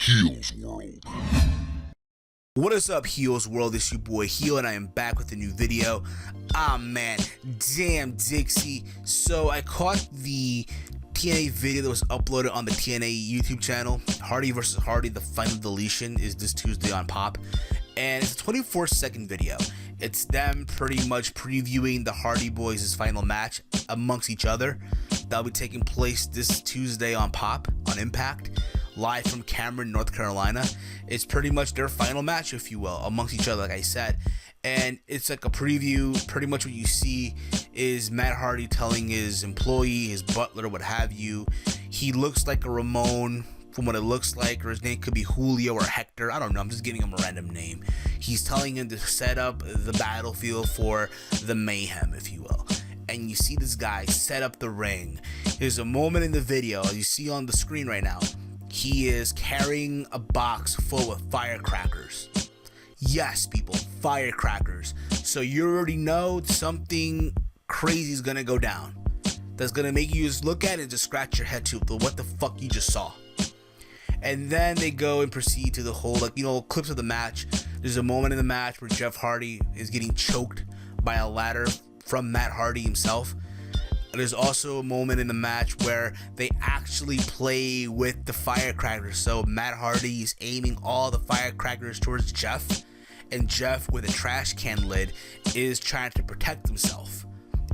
Heels World. What is up, Heels World? It's your boy Heel, and I am back with a new video. Ah man, damn Dixie. So I caught the TNA video that was uploaded on the TNA YouTube channel. Hardy versus Hardy, the final deletion is this Tuesday on Pop, and it's a 24-second video. It's them pretty much previewing the Hardy Boys' final match amongst each other. That'll be taking place this Tuesday on Pop, on Impact, live from Cameron, North Carolina. It's pretty much their final match, if you will, amongst each other, like I said. And it's like a preview. Pretty much what you see is Matt Hardy telling his employee, his butler, what have you, he looks like a Ramon from what it looks like, or his name could be Julio or Hector. I don't know. I'm just giving him a random name. He's telling him to set up the battlefield for the mayhem, if you will. And you see this guy set up the ring. There's a moment in the video, as you see on the screen right now, he is carrying a box full of firecrackers. Yes, people, firecrackers. So you already know something crazy is gonna go down. That's gonna make you just look at it and just scratch your head to what the fuck you just saw. And then they go and proceed to the whole, like, you know, clips of the match. There's a moment in the match where Jeff Hardy is getting choked by a ladder from Matt Hardy himself. There's also a moment in the match where they actually play with the firecrackers. So Matt Hardy is aiming all the firecrackers towards Jeff, and Jeff, with a trash can lid, is trying to protect himself.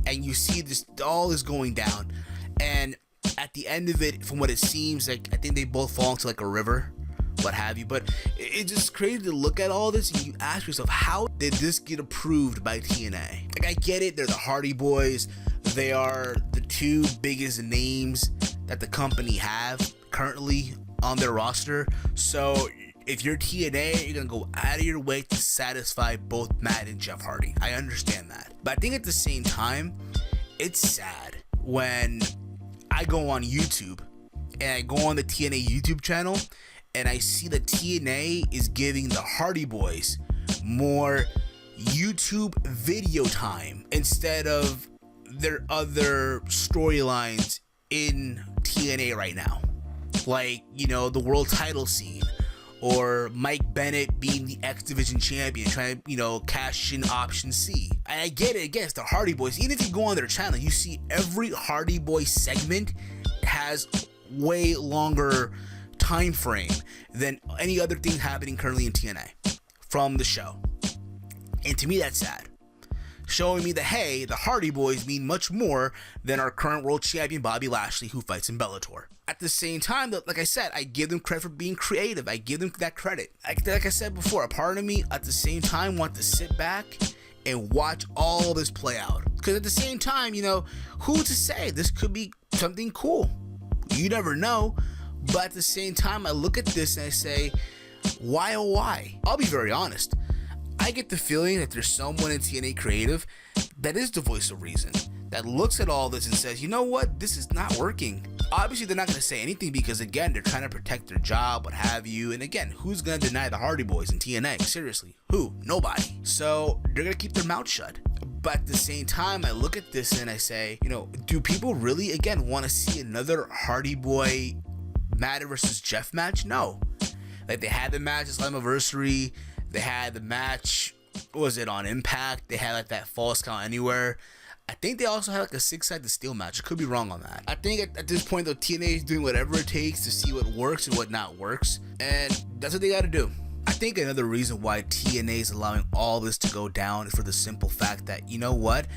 And you see this, all is going down. And at the end of it, from what it seems like, I think they both fall into like a river, what have you. But it's just crazy to look at all this and you ask yourself, how did this get approved by TNA? Like, I get it, they're the Hardy Boys. They are the two biggest names that the company have currently on their roster. So if you're TNA, you're gonna go out of your way to satisfy both Matt and Jeff Hardy. I understand that. But I think at the same time, it's sad when I go on YouTube and I go on the TNA YouTube channel and I see that TNA is giving the Hardy Boys more YouTube video time instead of their other storylines in TNA right now. Like, you know, the world title scene, or Mike Bennett being the X Division champion, trying to, you know, cash in option C. I get it, again, it's the Hardy Boys. Even if you go on their channel, you see every Hardy Boy segment has way longer time frame than any other thing happening currently in TNA from the show. And to me, that's sad. Showing me that, hey, the Hardy Boys mean much more than our current world champion Bobby Lashley, who fights in Bellator. At the same time, though, like I said, I give them credit for being creative. I give them that credit. Like I said before, a part of me at the same time wants to sit back and watch all this play out. Because at the same time, you know, who to say this could be something cool? You never know. But at the same time, I look at this and I say, why oh why? I'll be very honest. I get the feeling that there's someone in TNA Creative that is the voice of reason, that looks at all this and says, you know what, this is not working. Obviously, they're not going to say anything because, again, they're trying to protect their job, what have you. And again, who's going to deny the Hardy Boys in TNA? Seriously, who? Nobody. So they're going to keep their mouth shut. But at the same time, I look at this and I say, you know, do people really, again, want to see another Hardy Boy Matt versus Jeff match? No. Like, they had the match at Slammiversary. They had the match, what was it, on Impact? They had like that Falls Count Anywhere. I think they also had like a 6-sided steel match. I could be wrong on that. I think at this point, though, TNA is doing whatever it takes to see what works and what not works. And that's what they got to do. I think another reason why TNA is allowing all this to go down is for the simple fact that, you know what?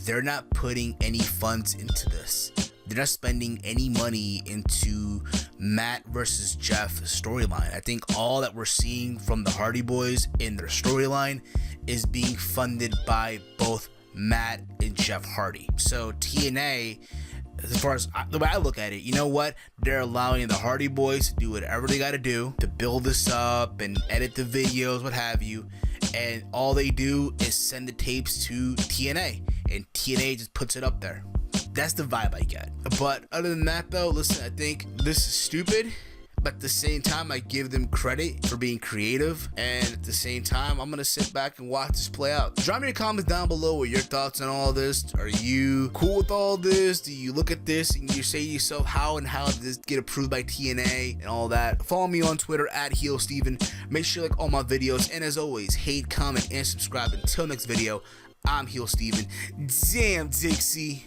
They're not putting any funds into this. They're not spending any money into Matt versus Jeff storyline. I think all that we're seeing from the Hardy Boys in their storyline is being funded by both Matt and Jeff Hardy. So TNA, as far as the way I look at it, you know what? They're allowing the Hardy Boys to do whatever they got to do to build this up and edit the videos, what have you. And all they do is send the tapes to TNA, and TNA just puts it up there. That's the vibe I get. But other than that, though, listen, I think this is stupid. but at the same time, I give them credit for being creative, and at the same time, I'm gonna sit back and watch this play out. Drop me your comments down below with your thoughts on all this. Are you cool with all this? Do you look at this and you say to yourself, how did this get approved by TNA and all that? Follow me on Twitter at HeelSteven. Make sure you like all my videos, and as always, hate, comment, and subscribe. Until next video, I'm HeelSteven. Damn, Dixie.